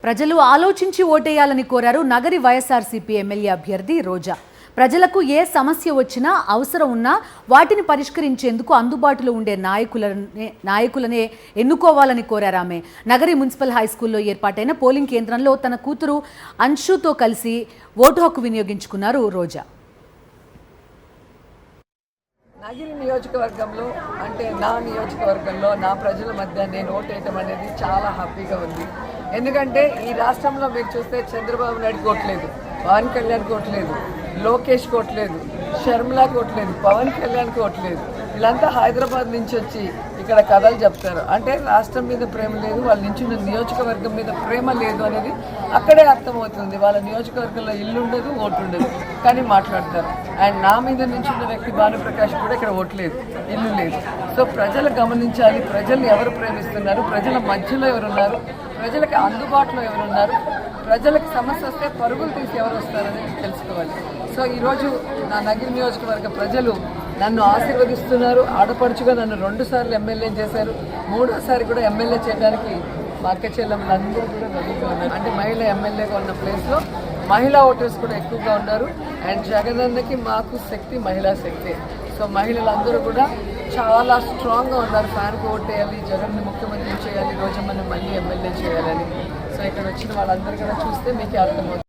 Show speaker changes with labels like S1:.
S1: ప్రజలు ఆలోచించి ఓటేయాలని కోరారు నగరి వైఎస్ఆర్సీపీ ఎమ్మెల్యే అభ్యర్థి రోజా. ప్రజలకు ఏ సమస్య వచ్చినా అవసరం ఉన్నా వాటిని పరిష్కరించేందుకు అందుబాటులో ఉండే నాయకులనే ఎన్నుకోవాలని కోరారు ఆమె. నగరి మున్సిపల్ హైస్కూల్లో ఏర్పాటైన పోలింగ్ కేంద్రంలో తన కూతురు అంశుతో కలిసి ఓటు హక్కు వినియోగించుకున్నారు రోజా.
S2: నగిరి నియోజకవర్గంలో అంటే నా నియోజకవర్గంలో నా ప్రజల మధ్య నేను ఓటేయటం అనేది చాలా హ్యాపీగా ఉంది. ఎందుకంటే ఈ రాష్ట్రంలో మీరు చూస్తే చంద్రబాబు నాయుడు కోట్లేదు, పవన్ కళ్యాణ్ కోట్లేదు, లోకేష్ కోట్లేదు, షర్మిలా కోట్లేదు, పవన్ కళ్యాణ్ కోట్లేదు. వీళ్ళంతా హైదరాబాద్ నుంచి వచ్చి ఇక్కడ కథలు చెప్తారు. అంటే రాష్ట్రం మీద ప్రేమ లేదు, వాళ్ళ నుంచి నియోజకవర్గం మీద ప్రేమ లేదు అనేది అక్కడే అర్థమవుతుంది. వాళ్ళ నియోజకవర్గంలో ఇల్లు ఉండదు, ఓటు ఉండదు, కానీ మాట్లాడతారు. అండ్ నా మీద నించున్న వ్యక్తి భానుప్రకాష్ కూడా ఇక్కడ ఓటు లేదు, ఇల్లు లేదు. సో ప్రజలు గమనించాలి, ప్రజల్ని ఎవరు ప్రేమిస్తున్నారు, ప్రజల మధ్యలో ఎవరున్నారు, ప్రజలకు అందుబాటులో ఎవరున్నారు, ప్రజలకు సమస్య వస్తే పరుగులు తీసి ఎవరు వస్తారనేది తెలుసుకోవాలి. సో ఈరోజు నా నగిరి నియోజకవర్గ ప్రజలు నన్ను ఆశీర్వదిస్తున్నారు. ఆడపడుచుగా నన్ను 2 సార్లు ఎమ్మెల్యే చేశారు, 3వసారి కూడా ఎమ్మెల్యే చేయడానికి మా అక్క చెల్లెమ్మలందరూ కూడా రెడీగా ఉన్నారు. అంటే మహిళా ఎమ్మెల్యేగా ఉన్న ప్లేస్లో మహిళా ఓటర్స్ కూడా ఎక్కువగా ఉన్నారు. అండ్ జగనన్నకి మాకు శక్తి మహిళా శక్తి. సో మహిళలందరూ కూడా చాలా స్ట్రాంగ్గా ఉన్నారు. ఫ్యాన్కి ఓటేయాలి, జగన్ని ముఖ్యమంత్రి చేయాలి, రోజమ్మని మళ్ళీ ఎమ్మెల్యే చేయాలని. సో ఇక్కడ వచ్చిన వాళ్ళందరూ కూడా చూస్తే మీకే అర్థమవుతుంది.